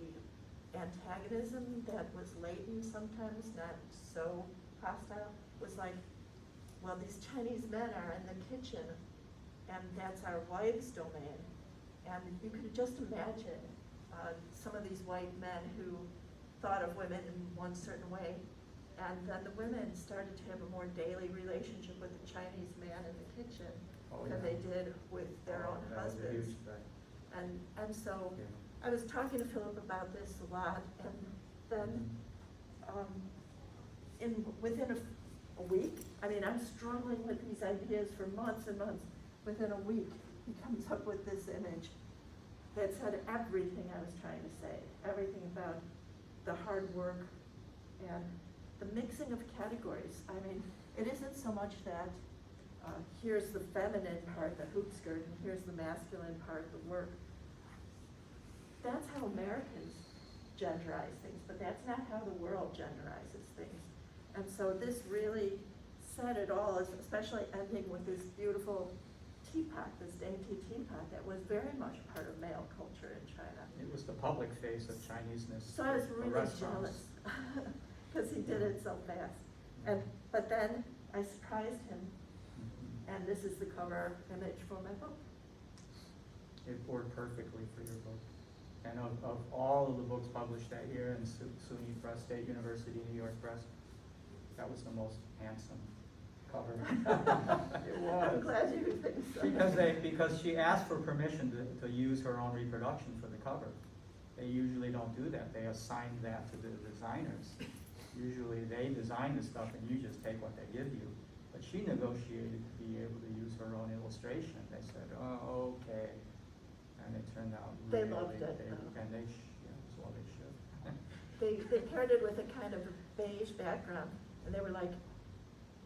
antagonism that was latent sometimes, not so hostile, was like, well, these Chinese men are in the kitchen, and that's our wives' domain. And you could just imagine some of these white men who thought of women in one certain way, and then the women started to have a more daily relationship with the Chinese man in the kitchen than they did with their own That was a husbands. huge thing. And so Yeah. I was talking to Philip about this a lot, and then within a week, I mean, I'm struggling with these ideas for months and months. Within a week, he comes up with this image that said everything I was trying to say, everything about the hard work and the mixing of categories. I mean, it isn't so much that here's the feminine part, the hoop skirt, and here's the masculine part, the work. That's how Americans genderize things, but that's not how the world genderizes things. And so this really said it all, especially ending with this beautiful teapot, this dainty teapot that was very much part of male culture in China. It was the public face of Chineseness. So I was the really restaurants. jealous because he did it so fast. But then I surprised him, and this is the cover image for my book. It worked perfectly for your book. And of all of the books published that year in SUNY Press, State University, New York Press, that was the most handsome cover. It was. I'm glad you think so. Because she asked for permission to use her own reproduction for the cover. They usually don't do that. They assign that to the designers. Usually they design the stuff and you just take what they give you. But she negotiated to be able to use her own illustration. They said, oh, okay. And it turned out They really, loved it, and they, well, they should. They paired it with a kind of beige background, and they were like,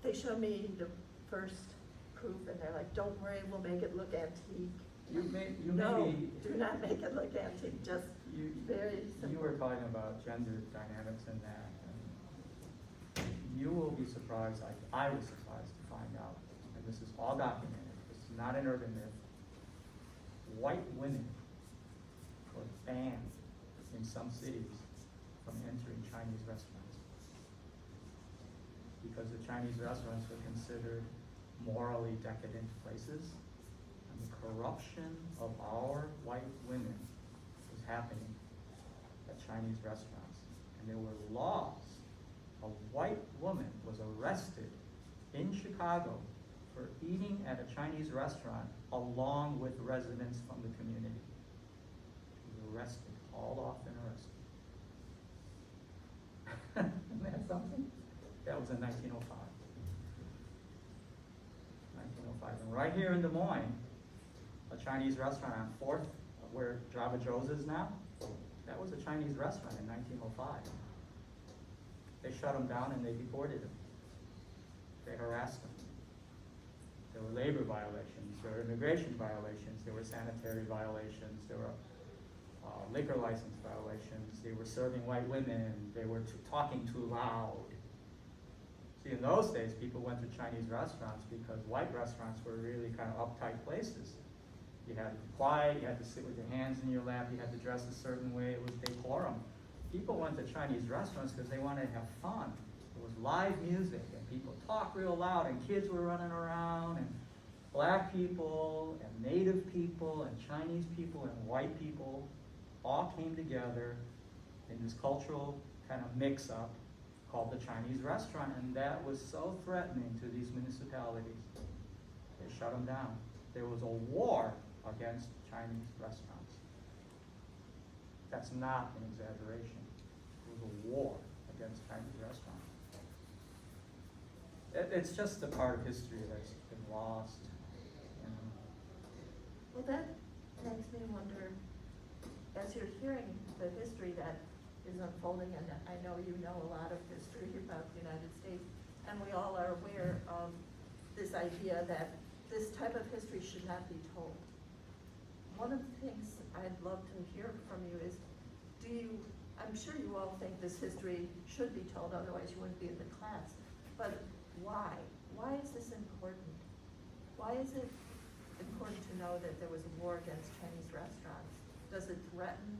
they showed me the first proof, and they're like, don't worry, we'll make it look antique. No, do not make it look antique, just very simple. You were talking about gender dynamics in that, and you will be surprised, I was surprised to find out, and this is all documented, this is not an urban myth. White women were banned in some cities from entering Chinese restaurants because the Chinese restaurants were considered morally decadent places, and the corruption of our white women was happening at Chinese restaurants. And there were laws. A white woman was arrested in Chicago for eating at a Chinese restaurant along with residents from the community. She was arrested, hauled off and arrested. was in 1905. 1905. And right here in Des Moines, a Chinese restaurant on 4th, where Java Joe's is now, that was a Chinese restaurant in 1905. They shut them down and they deported them. They harassed them. There were labor violations, there were immigration violations, there were sanitary violations, there were liquor license violations, they were serving white women, they were talking too loud. See, in those days, people went to Chinese restaurants because white restaurants were really kind of uptight places. You had to be quiet, you had to sit with your hands in your lap, you had to dress a certain way, it was decorum. People went to Chinese restaurants because they wanted to have fun. There was live music, and people talked real loud, and kids were running around, and black people, and native people, and Chinese people, and white people all came together in this cultural kind of mix-up called the Chinese restaurant, and that was so threatening to these municipalities. They shut them down. There was a war against Chinese restaurants. That's not an exaggeration. It was a war against Chinese restaurants. It's just a part of history that's been lost. You know. Well, that makes me wonder, as you're hearing the history that is unfolding, and I know you know a lot of history about the United States, and we all are aware of this idea that this type of history should not be told. One of the things I'd love to hear from you is, I'm sure you all think this history should be told, otherwise you wouldn't be in the class, but why? Why is this important? Why is it important to know that there was a war against Chinese restaurants? Does it threaten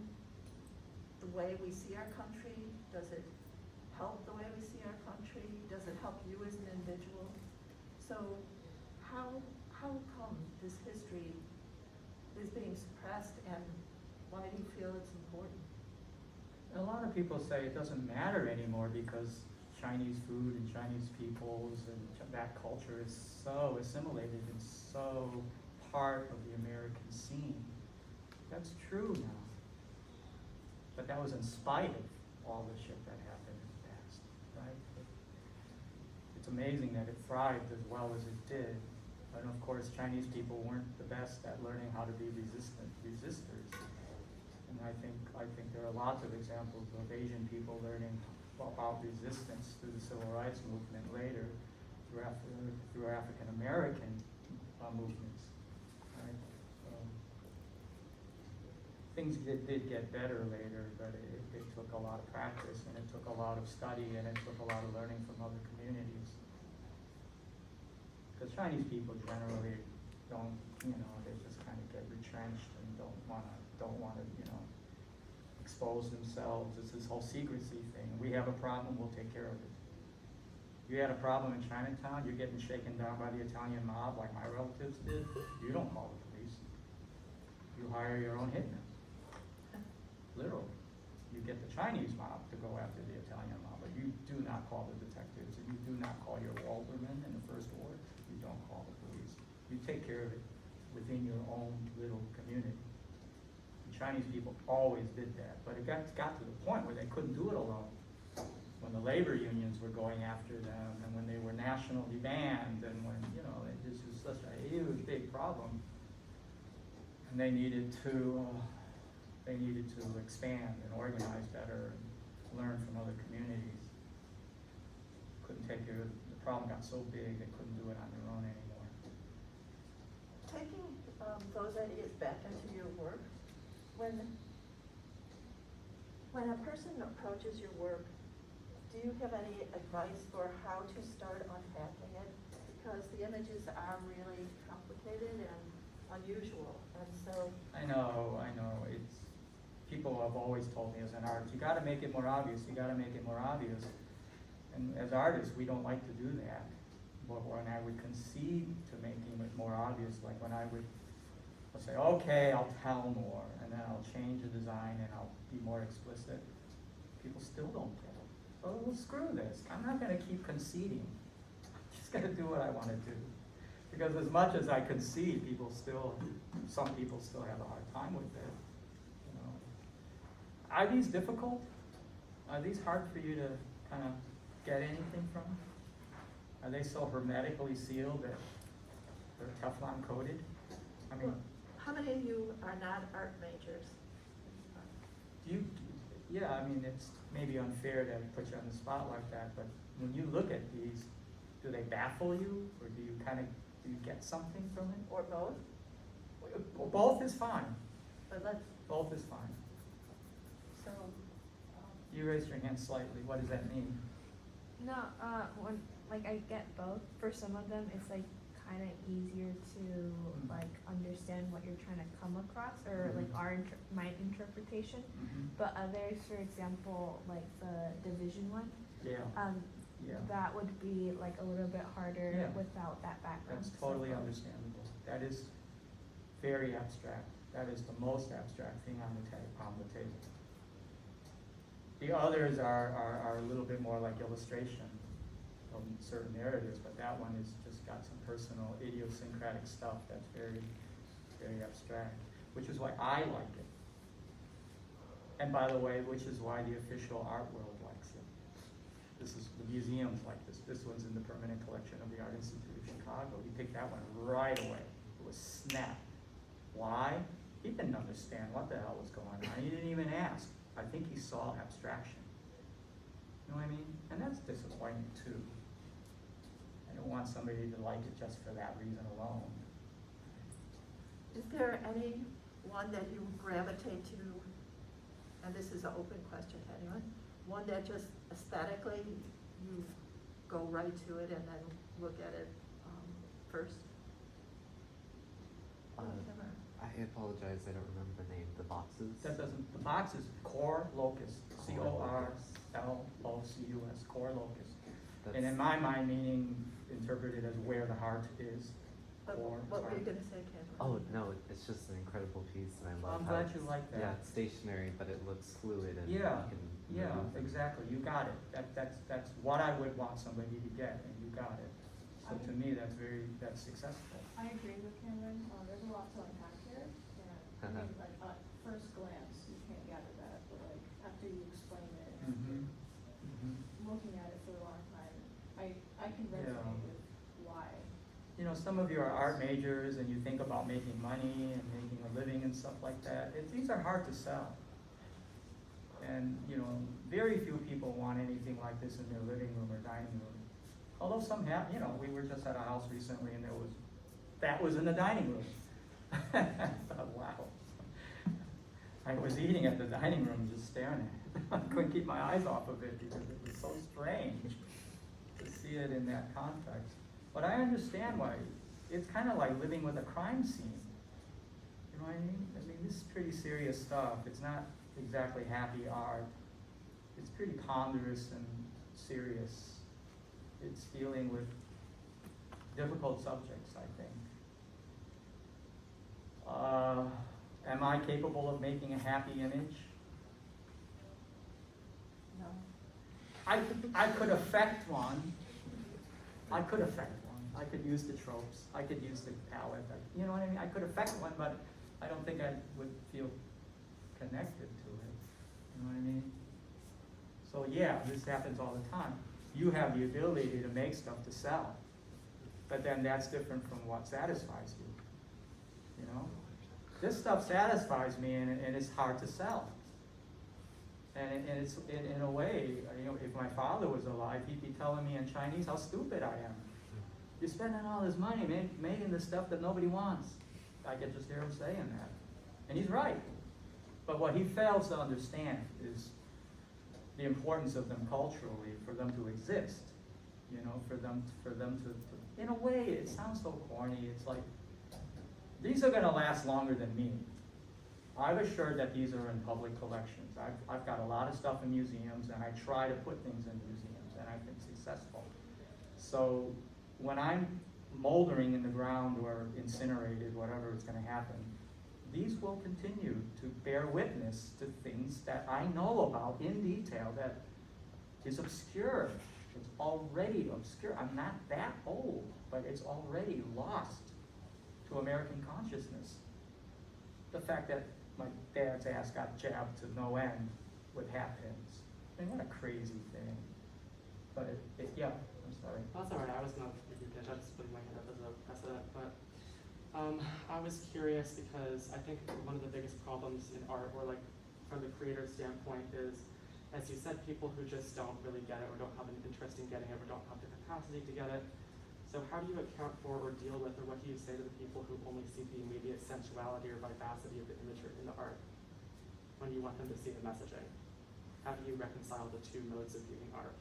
the way we see our country? Does it help the way we see our country? Does it help you as an individual? So how come this history is being suppressed, and why do you feel it's important? A lot of people say it doesn't matter anymore because Chinese food and Chinese peoples and that culture is so assimilated and so part of the American scene. That's true now. But that was in spite of all the shit that happened in the past, right? It's amazing that it thrived as well as it did. And of course, Chinese people weren't the best at learning how to be resistors. And I think there are lots of examples of Asian people learning about resistance through the civil rights movement later, through African American movements. Right? Things did get better later, but it took a lot of practice, and it took a lot of study, and it took a lot of learning from other communities. Because Chinese people generally don't, they just kind of get retrenched and don't want to, expose themselves. It's this whole secrecy thing. We have a problem, we'll take care of it. You had a problem in Chinatown, you're getting shaken down by the Italian mob like my relatives did, you don't call the police. You hire your own hitman. Literally. You get the Chinese mob to go after the Italian mob, but you do not call the detectives, and you do not call your alderman in the First Ward. You don't call the police. You take care of it within your own little community. Chinese people always did that, but it got to the point where they couldn't do it alone. When the labor unions were going after them, and when they were nationally banned, and when, this was such a huge, big problem, and they needed to expand and organize better and learn from other communities. Couldn't take care of it. The problem got so big they couldn't do it on their own anymore. Taking those ideas back into your work, when a person approaches your work, do you have any advice for how to start unpacking it? Because the images are really complicated and unusual, and so... I know, people have always told me as an artist, you gotta make it more obvious, And as artists, we don't like to do that. But when I would concede to making it more obvious, like when I'll say, okay, I'll tell more, and then I'll change the design and I'll be more explicit, people still don't get it. So well, screw this. I'm not going to keep conceding. I'm just going to do what I want to do. Because as much as I concede, some people still have a hard time with it. Are these difficult? Are these hard for you to kind of get anything from? Are they so hermetically sealed that they're Teflon coated? I mean, How many of you are not art majors? do you, yeah, I mean, it's maybe unfair to put you on the spot like that, but when you look at these, do they baffle you, or do you kind of, do you get something from it? Or both? Well, both is fine, But let's, both is fine. So, You raised your hand slightly, what does that mean? No, when, like, I get both. For some of them, it's like kind of easier to like understand what you're trying to come across, or like my interpretation. But others, for example, like the division one, Yeah, yeah, that would be like a little bit harder Yeah. without that background. that's So totally both. understandable. That is very abstract. That is the most abstract thing on the table. The others are a little bit more like illustration of certain narratives, but that one is just got some personal idiosyncratic stuff that's very, very abstract, which is why I like it. And by the way, which is why the official art world likes it. This is, the museums like this. This one's in the permanent collection of the Art Institute of Chicago. He picked that one right away. It was snap. Why? He didn't understand what the hell was going on. He didn't even ask. I think he saw abstraction. You know what I mean? And that's disappointing too. I don't want somebody to like it just for that reason alone. is there any one that you gravitate to, and this is an open question to anyone, one that just aesthetically you go right to it and then look at it first? Whatever. I apologize, I don't remember the name. The boxes? That doesn't, the box is core locus, C-O-R-L-O-C-U-S, core locus. And in my mind, meaning interpreted as where the heart is, But core. what were you heart. gonna say, Ken? Oh, no, it's just an incredible piece, and I love I'm how glad you like that. Yeah, it's stationary, but it looks fluid and Yeah, you can yeah, move and- exactly, you got it. That's what I would want somebody to get, and you got it. So to me, that's successful. I agree with Cameron, there's a lot to unpack here, and I mean, like, at first glance, you can't gather that, but like, after you explain it, and looking at it for a long time, I can resonate Yeah. with why. You know, some of you are art majors and you think about making money and making a living and stuff like that. These are hard to sell. And, you know, very few people want anything like this in their living room or dining room. Although some have, you know, we were just at a house recently and that was in the dining room. I thought, wow. I was eating at the dining room, just staring at it. I couldn't keep my eyes off of it because it was so strange to see it in that context. But I understand why. It's kind of like living with a crime scene. You know what I mean? I mean, this is pretty serious stuff. It's not exactly happy art. It's pretty ponderous and serious. It's dealing with difficult subjects, I think. Am I capable of making a happy image? No. I could affect one. I could use the tropes. I could use the palette. You know what I mean? I could affect one, but I don't think I would feel connected to it. You know what I mean? So yeah, this happens all the time. You have the ability to make stuff to sell, but then that's different from what satisfies you. You know? This stuff satisfies me, and it's hard to sell. And it's in a way, you know, if my father was alive, he'd be telling me in Chinese how stupid I am. You're spending all this money making this stuff that nobody wants. I could just hear him saying that. And he's right. But what he fails to understand is the importance of them culturally, for them to exist. You know, for them to in a way, it sounds so corny. It's like, these are gonna last longer than me. I've assured that these are in public collections. I've got a lot of stuff in museums, and I try to put things in museums, and I've been successful. So when I'm moldering in the ground or incinerated, whatever is gonna happen, these will continue to bear witness to things that I know about in detail that is obscure. It's already obscure. I'm not that old, but it's already lost to American consciousness. The fact that my dad's ass got jabbed to no end with hat pins. I mean, what a crazy thing. but yeah, I'm sorry. That's all right. I was gonna give you a pitch. I was just putting my hand up as a precedent, but I was curious because I think one of the biggest problems in art, or like from the creator standpoint, is, as you said, people who just don't really get it, or don't have an interest in getting it, or don't have the capacity to get it. So how do you account for or deal with, or what do you say to the people who only see the immediate sensuality or vivacity of the imagery in the art when you want them to see the messaging? How do you reconcile the two modes of viewing art?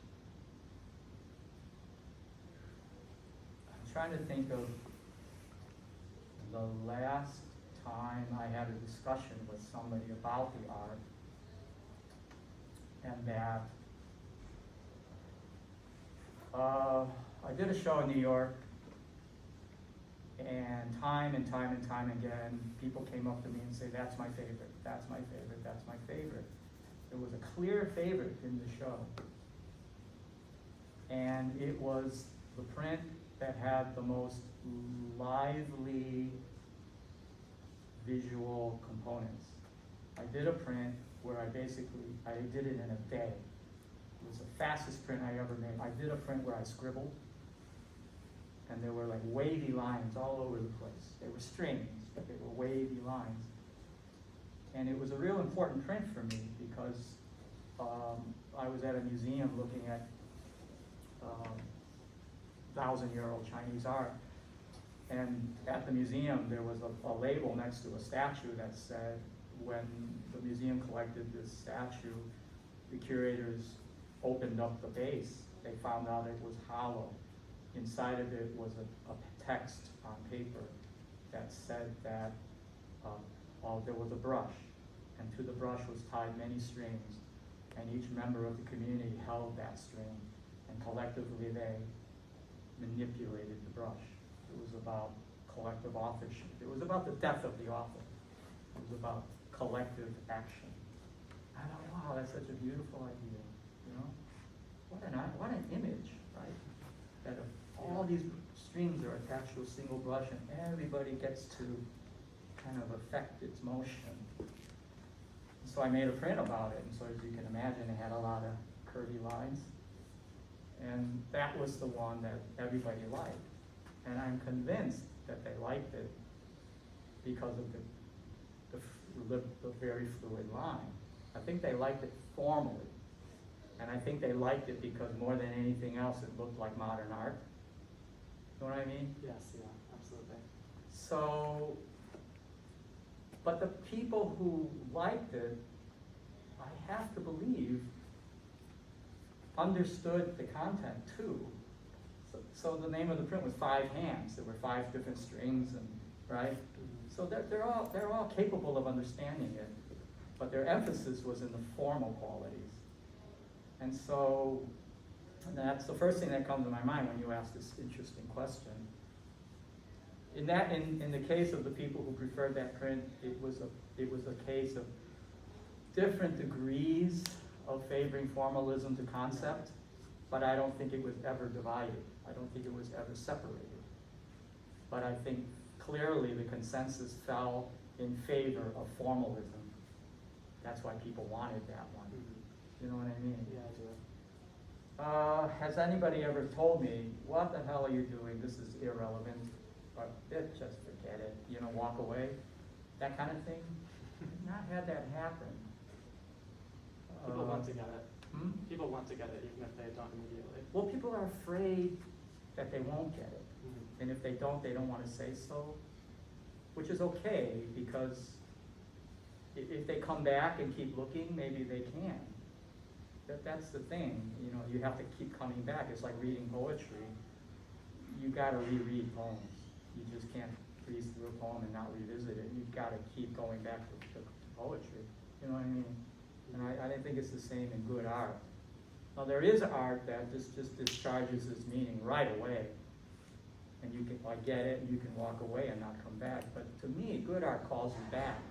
I'm trying to think of the last time I had a discussion with somebody about the art, and that I did a show in New York, and time again, people came up to me and say, that's my favorite, that's my favorite, that's my favorite. There was a clear favorite in the show, and it was the print that had the most lively visual components. I did a print where I did it in a day. It was the fastest print I ever made. I did a print where I scribbled, and there were like wavy lines all over the place. They were strings, but they were wavy lines. And it was a real important print for me because I was at a museum looking at 1,000-year-old Chinese art. And at the museum, there was a label next to a statue that said, when the museum collected this statue, the curators opened up the base. They found out it was hollow. Inside of it was a text on paper that said that there was a brush, and to the brush was tied many strings, and each member of the community held that string, and collectively they manipulated the brush. It was about collective authorship. It was about the death of the author. It was about collective action. I thought, wow, that's such a beautiful idea. You know, what an image, right? That all these strings are attached to a single brush, and everybody gets to kind of affect its motion. So I made a print about it, and so as you can imagine, it had a lot of curvy lines, and that was the one that everybody liked. And I'm convinced that they liked it because of the very fluid line. I think they liked it formally. And I think they liked it because more than anything else, it looked like modern art. You know what I mean? Yes, yeah, absolutely. So, but the people who liked it, I have to believe, understood the content too. So the name of the print was 5 Hands. There were 5 different strings, and right. So they're all capable of understanding it, but their emphasis was in the formal qualities. And so that's the first thing that comes to my mind when you ask this interesting question. In the case of the people who preferred that print, it was a case of different degrees of favoring formalism to concept, but I don't think it was ever divided. I don't think it was ever separated. But I think clearly the consensus fell in favor of formalism. That's why people wanted that one. You know what I mean? Yeah, I do. Has anybody ever told me, what the hell are you doing? This is irrelevant. Or just forget it. You know, walk away. That kind of thing. Not had that happen. People want to get it. Hmm? People want to get it, even if they don't immediately. Well, people are afraid that they won't get it. Mm-hmm. And if they don't want to say so, which is okay, because if they come back and keep looking, maybe they can. That's the thing, you know, you have to keep coming back. It's like reading poetry. You gotta reread poems. You just can't breeze through a poem and not revisit it. You've gotta keep going back to poetry. You know what I mean? And I think it's the same in good art. Now there is art that just discharges its meaning right away. And you can like get it and you can walk away and not come back. But to me, good art calls you back.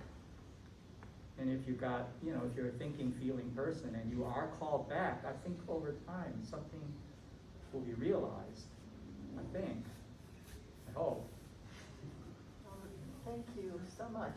And if you've got, you know, if you're a thinking, feeling person and you are called back, I think over time something will be realized. I think. I hope. Thank you so much.